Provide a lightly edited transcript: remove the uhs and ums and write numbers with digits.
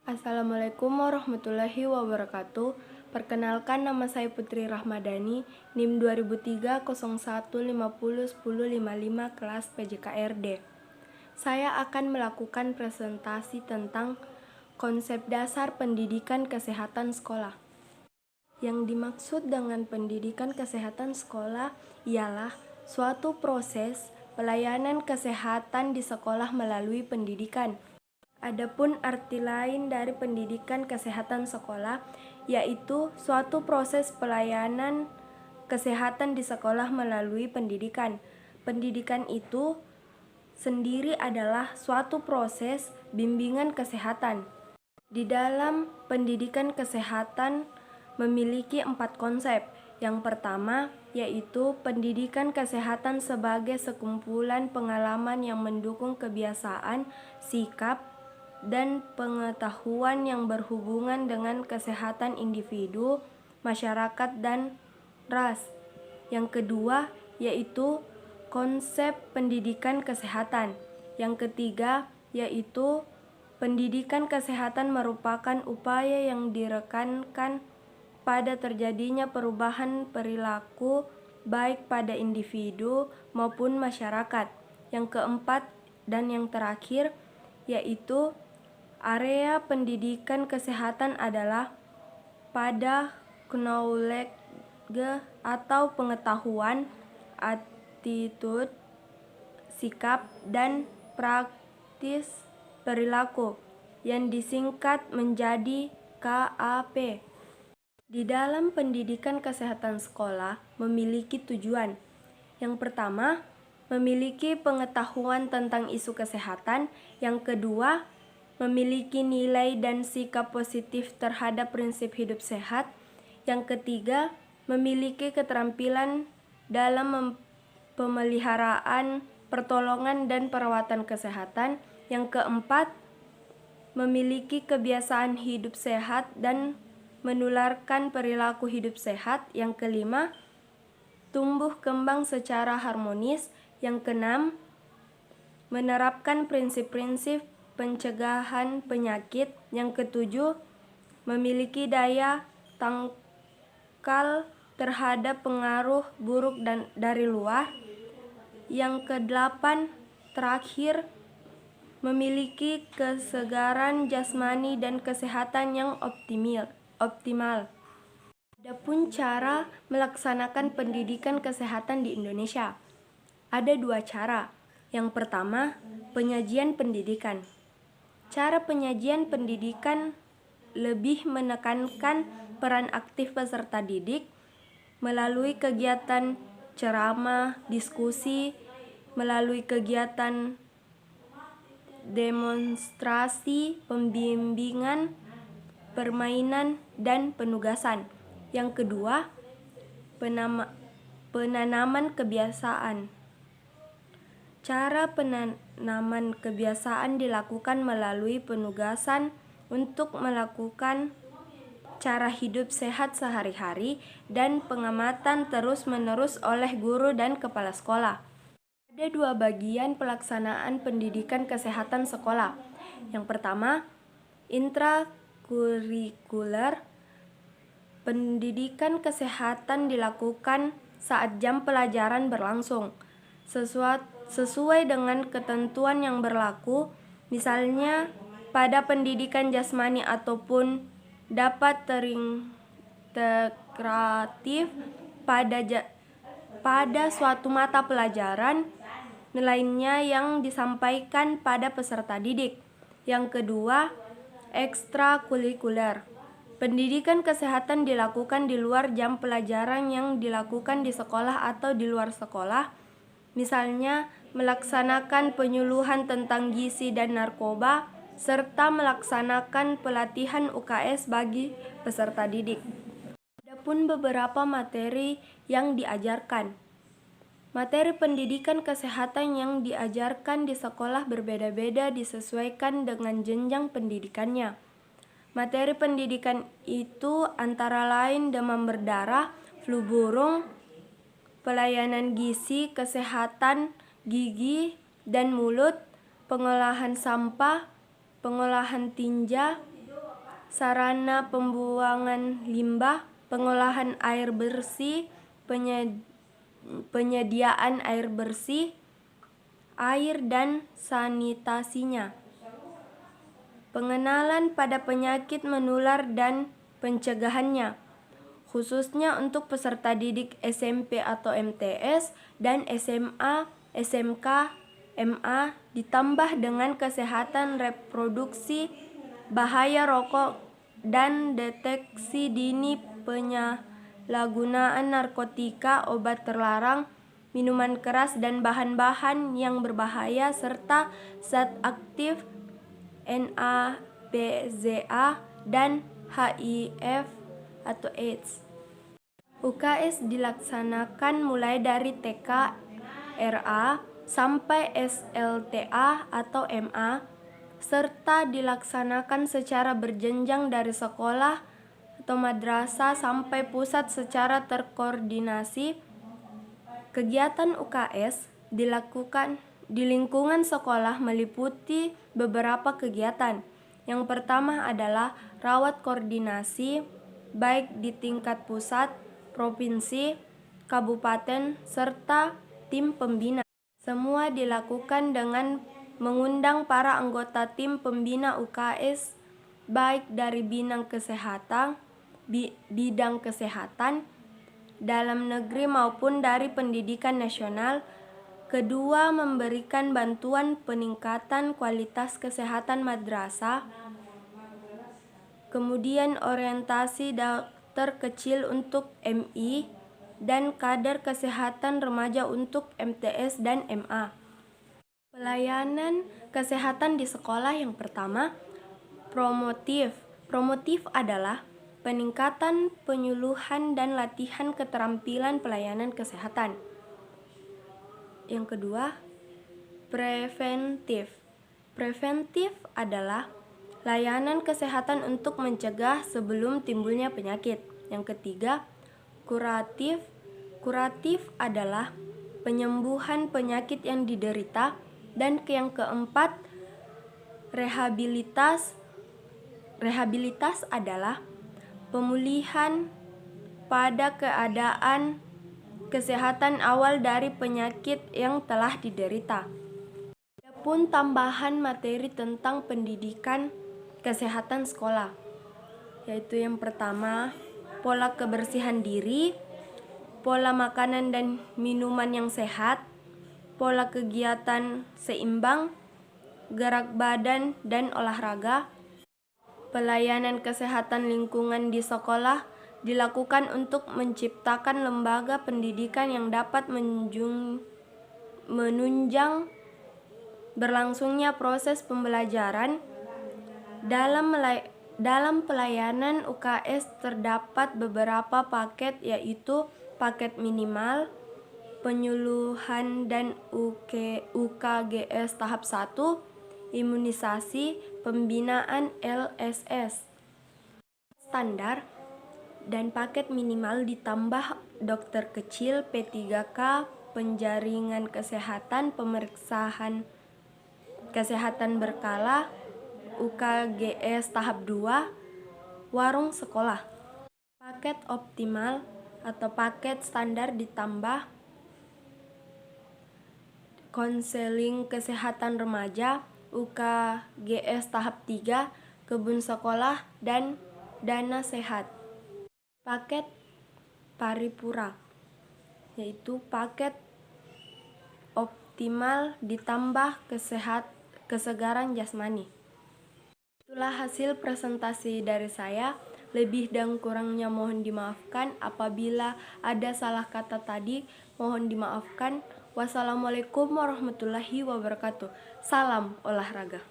Assalamualaikum warahmatullahi wabarakatuh. Perkenalkan, nama saya Putri Rahmadani, NIM 2003 01501055 kelas PJKRD. Saya akan melakukan presentasi tentang konsep dasar pendidikan kesehatan sekolah. Yang dimaksud dengan pendidikan kesehatan sekolah ialah suatu proses pelayanan kesehatan di sekolah melalui pendidikan. Adapun arti lain dari pendidikan kesehatan sekolah, yaitu suatu proses pelayanan kesehatan di sekolah melalui pendidikan. Pendidikan itu sendiri adalah suatu proses bimbingan kesehatan. Di dalam pendidikan kesehatan memiliki 4 konsep. Yang pertama yaitu pendidikan kesehatan sebagai sekumpulan pengalaman yang mendukung kebiasaan, sikap, dan pengetahuan yang berhubungan dengan kesehatan individu, masyarakat, dan ras. Yang kedua yaitu konsep pendidikan kesehatan. Yang ketiga yaitu pendidikan kesehatan merupakan upaya yang direkankan pada terjadinya perubahan perilaku baik pada individu maupun masyarakat. Yang keempat dan yang terakhir yaitu area pendidikan kesehatan adalah pada knowledge atau pengetahuan, attitude, sikap, dan praktis perilaku yang disingkat menjadi KAP. Di dalam pendidikan kesehatan sekolah memiliki tujuan. Yang pertama, memiliki pengetahuan tentang isu kesehatan. Yang kedua, memiliki nilai dan sikap positif terhadap prinsip hidup sehat. Yang ketiga, memiliki keterampilan dalam pemeliharaan, pertolongan, dan perawatan kesehatan. Yang keempat, memiliki kebiasaan hidup sehat dan menularkan perilaku hidup sehat. Yang kelima, tumbuh kembang secara harmonis. Yang keenam, menerapkan prinsip-prinsip pencegahan penyakit. Yang ketujuh, memiliki daya tangkal terhadap pengaruh buruk dari luar. Yang kedelapan, terakhir, memiliki kesegaran jasmani dan kesehatan yang optimal. Adapun cara melaksanakan pendidikan kesehatan di Indonesia. Ada 2 cara. Yang pertama, penyajian pendidikan. Cara penyajian pendidikan lebih menekankan peran aktif peserta didik melalui kegiatan ceramah, diskusi, melalui kegiatan demonstrasi, pembimbingan, permainan, dan penugasan. Yang kedua, penanaman kebiasaan. Cara penanaman kebiasaan dilakukan melalui penugasan untuk melakukan cara hidup sehat sehari-hari dan pengamatan terus-menerus oleh guru dan kepala sekolah. Ada 2 bagian pelaksanaan pendidikan kesehatan sekolah. Yang pertama, intrakurikuler. Pendidikan kesehatan dilakukan saat jam pelajaran berlangsung, sesuai dengan ketentuan yang berlaku, misalnya pada pendidikan jasmani ataupun dapat terintegratif pada suatu mata pelajaran lainnya yang disampaikan pada peserta didik. Yang kedua, ekstrakurikuler. Pendidikan kesehatan dilakukan di luar jam pelajaran yang dilakukan di sekolah atau di luar sekolah, misalnya melaksanakan penyuluhan tentang gizi dan narkoba, serta melaksanakan pelatihan UKS bagi peserta didik. Adapun beberapa materi yang diajarkan. Materi pendidikan kesehatan yang diajarkan di sekolah berbeda-beda disesuaikan dengan jenjang pendidikannya. Materi pendidikan itu antara lain demam berdarah, flu burung, pelayanan gizi, kesehatan gigi dan mulut, pengolahan sampah, pengolahan tinja, sarana pembuangan limbah, pengolahan air bersih, penyediaan air bersih, air dan sanitasinya, pengenalan pada penyakit menular dan pencegahannya, khususnya untuk peserta didik SMP atau MTS dan SMA, SMK, MA, ditambah dengan kesehatan reproduksi, bahaya rokok, dan deteksi dini penyalahgunaan narkotika, obat terlarang, minuman keras, dan bahan-bahan yang berbahaya, serta zat aktif NA-BZA dan HIV atau AIDS. UKS dilaksanakan mulai dari TK, RA, sampai SLTA atau MA, serta dilaksanakan secara berjenjang dari sekolah atau madrasah sampai pusat secara terkoordinasi. Kegiatan UKS dilakukan di lingkungan sekolah meliputi beberapa kegiatan. Yang pertama adalah rawat koordinasi, baik di tingkat pusat, provinsi, kabupaten, serta tim pembina. Semua dilakukan dengan mengundang para anggota tim pembina UKS, baik dari bidang kesehatan, dalam negeri maupun dari pendidikan nasional. Kedua, memberikan bantuan peningkatan kualitas kesehatan madrasah. Kemudian orientasi dokter kecil untuk MI dan kader kesehatan remaja untuk MTS dan MA. Pelayanan kesehatan di sekolah yang pertama, promotif. Promotif adalah peningkatan penyuluhan dan latihan keterampilan pelayanan kesehatan. Yang kedua, preventif. Preventif adalah layanan kesehatan untuk mencegah sebelum timbulnya penyakit. Yang ketiga, kuratif. Kuratif adalah penyembuhan penyakit yang diderita. Dan yang keempat, rehabilitas. Rehabilitas adalah pemulihan pada keadaan kesehatan awal dari penyakit yang telah diderita. Adapun tambahan materi tentang pendidikan kesehatan sekolah, yaitu yang pertama, pola kebersihan diri, pola makanan dan minuman yang sehat, pola kegiatan seimbang, gerak badan dan olahraga. Pelayanan kesehatan lingkungan di sekolah dilakukan untuk menciptakan lembaga pendidikan yang dapat menunjang berlangsungnya proses pembelajaran. Dalam pelayanan UKS terdapat beberapa paket, yaitu paket minimal, penyuluhan dan UKGS tahap 1, imunisasi, pembinaan LSS. Standar dan paket minimal ditambah dokter kecil, P3K, penjaringan kesehatan, pemeriksaan kesehatan berkala, UKGS tahap 2, warung sekolah. Paket optimal atau paket standar ditambah konseling kesehatan remaja, UKGS tahap 3, kebun sekolah, dan dana sehat. Paket paripura, yaitu paket optimal ditambah kesegaran jasmani. Itulah hasil presentasi dari saya. Lebih dan kurangnya mohon dimaafkan. Apabila ada salah kata tadi, mohon dimaafkan. Wassalamualaikum warahmatullahi wabarakatuh. Salam olahraga.